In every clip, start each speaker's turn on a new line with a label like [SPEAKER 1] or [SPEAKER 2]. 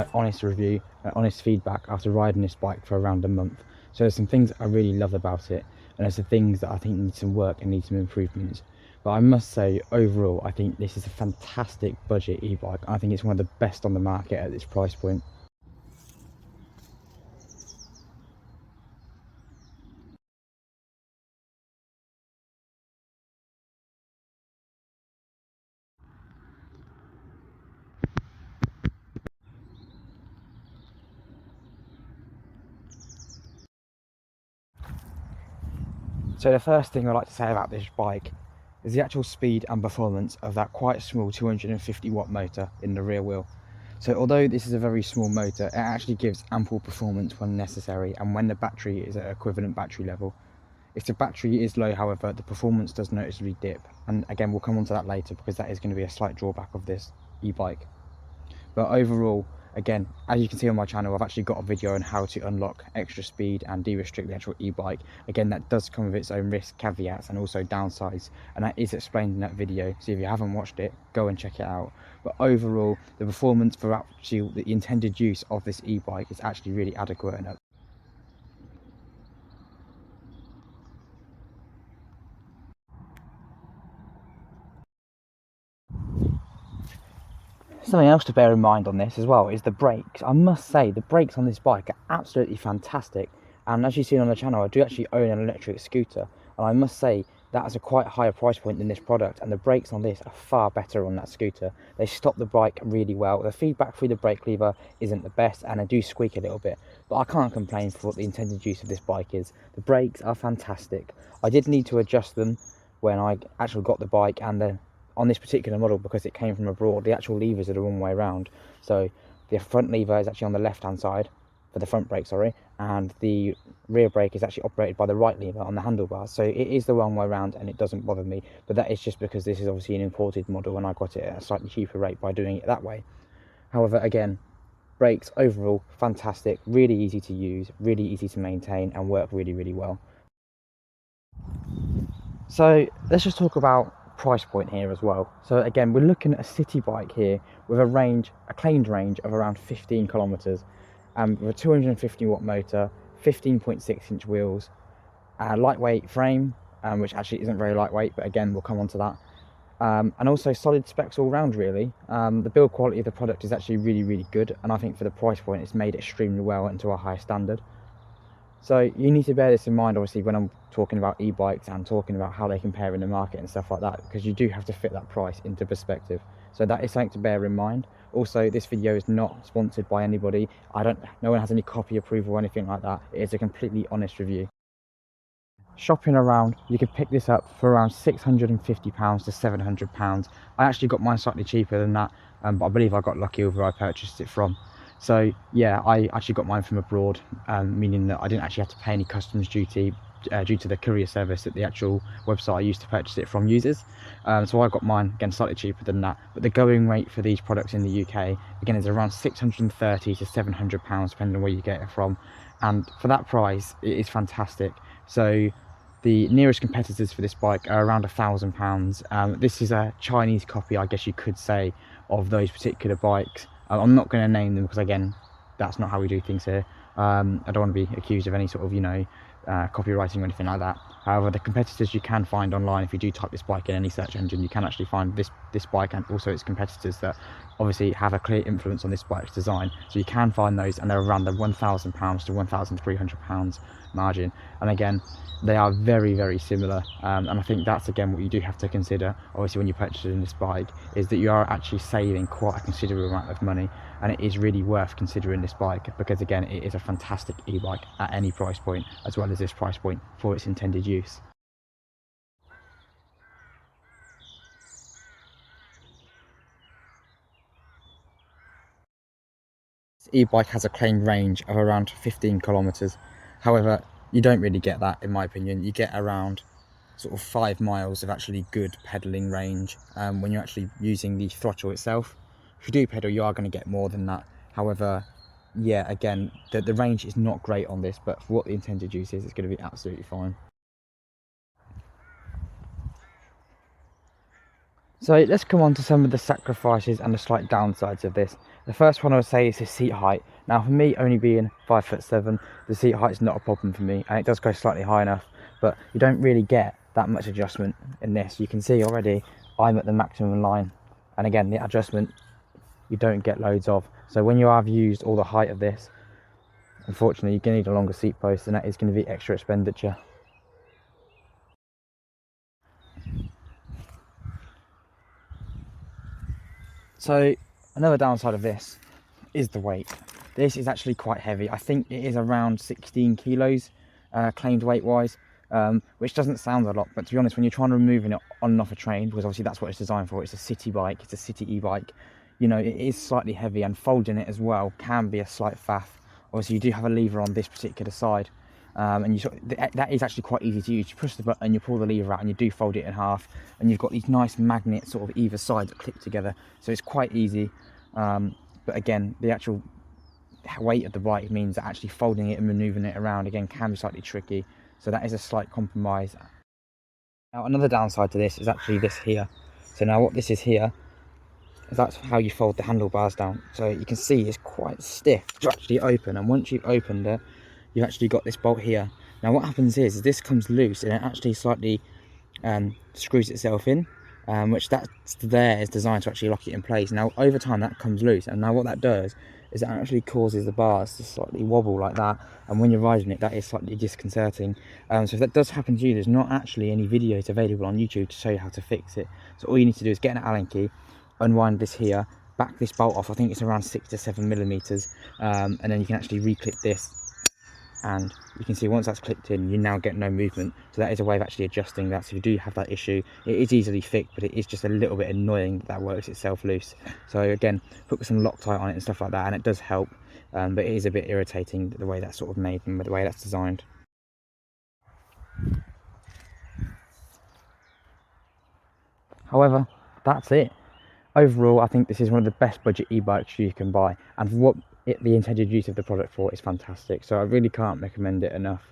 [SPEAKER 1] my honest review, honest feedback after riding this bike for around a month. So there's some things I really love about it, and there's some things that I think need some work and need some improvements. But I must say, overall, I think this is a fantastic budget e-bike. I think it's one of the best on the market at this price point. So the first thing I'd like to say about this bike is the actual speed and performance of that quite small 250 watt motor in the rear wheel. So although this is a very small motor, it actually gives ample performance when necessary and when the battery is at equivalent battery level. If the battery is low, however, the performance does noticeably dip, and again we'll come on to that later because that is going to be a slight drawback of this e-bike. But overall, again, as you can see on my channel, I've actually got a video on how to unlock extra speed and de-restrict the actual e-bike. Again, that does come with its own risk caveats and also downsides, and that is explained in that video. So if you haven't watched it, go and check it out. But overall, the performance for actually the intended use of this e-bike is actually really adequate. And something else to bear in mind on this as well is the brakes. I must say the brakes on this bike are absolutely fantastic, and as you've seen on the channel, I do actually own an electric scooter, and I must say that is a quite higher price point than this product, and the brakes on this are far better on that scooter. They stop the bike really well. The feedback through the brake lever isn't the best, and they do squeak a little bit, but I can't complain for what the intended use of this bike is. The brakes are fantastic. I did need to adjust them when I actually got the bike, and on this particular model, because it came from abroad, the actual levers are the wrong way around. So the front lever is actually on the left hand side for the front brake, sorry, and the rear brake is actually operated by the right lever on the handlebars. So it is the wrong way around, and it doesn't bother me, but that is just because this is obviously an imported model and I got it at a slightly cheaper rate by doing it that way. However, again, brakes overall fantastic, really easy to use, really easy to maintain, and work really, really well. So let's just talk about price point here as well. So again, we're looking at a city bike here with a claimed range of around 15 kilometers, with a 250 watt motor, 15.6 inch wheels, a lightweight frame, which actually isn't very lightweight, but again we'll come on to that, and also solid specs all round really. The build quality of the product is actually really, really good, and I think for the price point it's made extremely well and to a high standard. So you need to bear this in mind, obviously, when I'm talking about e-bikes and talking about how they compare in the market and stuff like that, because you do have to fit that price into perspective. So that is something to bear in mind. Also, this video is not sponsored by anybody. No one has any copy approval or anything like that. It is a completely honest review. Shopping around, you can pick this up for around £650 to £700. I actually got mine slightly cheaper than that, but I believe I got lucky with where I purchased it from. So yeah, I actually got mine from abroad, meaning that I didn't actually have to pay any customs duty due to the courier service that the actual website I used to purchase it from uses. So I got mine, again, slightly cheaper than that. But the going rate for these products in the UK, again, is around £630 to £700, depending on where you get it from. And for that price, it is fantastic. So the nearest competitors for this bike are around £1,000. This is a Chinese copy, I guess you could say, of those particular bikes. I'm not going to name them because, again, that's not how we do things here. I don't want to be accused of any sort of, copywriting or anything like that. However, the competitors you can find online, if you do type this bike in any search engine, you can actually find this bike and also its competitors that obviously have a clear influence on this bike's design. So you can find those, and they're around the £1,000 to £1,300 margin. And again, they are very, very similar, and I think that's again what you do have to consider, obviously, when you're purchasing this bike, is that you are actually saving quite a considerable amount of money, and it is really worth considering this bike because, again, it is a fantastic e-bike at any price point, as well as this price point for its intended use. This e-bike has a claimed range of around 15 kilometers. However, you don't really get that, in my opinion. You get around sort of 5 miles of actually good pedaling range when you're actually using the throttle itself. If you do pedal, you are going to get more than that. However, yeah, again, the range is not great on this, but for what the intended use is, it's going to be absolutely fine. So let's come on to some of the sacrifices and the slight downsides of this. The first one I would say is the seat height. Now for me, only being 5'7", the seat height is not a problem for me, and it does go slightly high enough, but you don't really get that much adjustment in this. You can see already I'm at the maximum line, and again, the adjustment you don't get loads of. So when you have used all the height of this, unfortunately you're going to need a longer seat post, and that is going to be extra expenditure. So another downside of this is the weight. This is actually quite heavy. I think it is around 16 kilos claimed weight wise, which doesn't sound a lot, but to be honest, when you're trying to remove it on and off a train, because obviously that's what it's designed for, it's a city bike, it's a city e-bike, you know, it is slightly heavy, and folding it as well can be a slight faff. Obviously you do have a lever on this particular side, and that is actually quite easy to use. You push the button, you pull the lever out, and you do fold it in half, and you've got these nice magnets sort of either side that click together, so it's quite easy. But again, the actual weight of the bike means that actually folding it and maneuvering it around again can be slightly tricky, so that is a slight compromise. Now another downside to this is actually this here. So now what this is here is that's how you fold the handlebars down. So you can see it's quite stiff to actually open, and once you've opened it, you've actually got this bolt here. Now what happens is this comes loose, and it actually slightly screws itself in, which that's there is designed to actually lock it in place. Now over time that comes loose, and now what that does is it actually causes the bars to slightly wobble like that, and when you're riding it, that is slightly disconcerting. So if that does happen to you, there's not actually any videos available on YouTube to show you how to fix it. So all you need to do is get an Allen key, unwind this here, back this bolt off. I think it's around 6 to 7 millimeters, and then you can actually reclip this, and you can see once that's clicked in, you now get no movement. So that is a way of actually adjusting that. So if you do have that issue, it is easily fixed, but it is just a little bit annoying that works itself loose. So again, put some Loctite on it and stuff like that, and it does help, but it is a bit irritating the way that's sort of made and the way that's designed. However, that's it. Overall, I think this is one of the best budget e-bikes you can buy, and what the intended use of the product for is fantastic. So I really can't recommend it enough.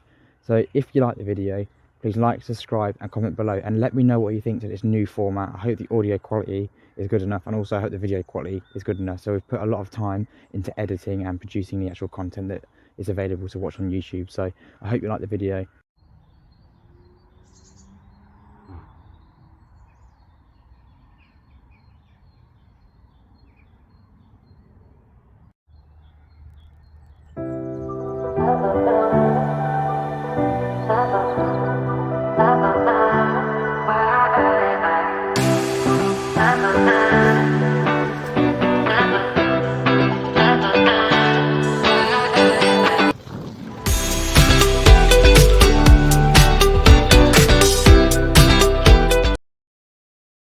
[SPEAKER 1] So if you like the video, please like, subscribe and comment below, and let me know what you think to this new format. I hope the audio quality is good enough, and also I hope the video quality is good enough. So we've put a lot of time into editing and producing the actual content that is available to watch on YouTube. So I hope you like the video.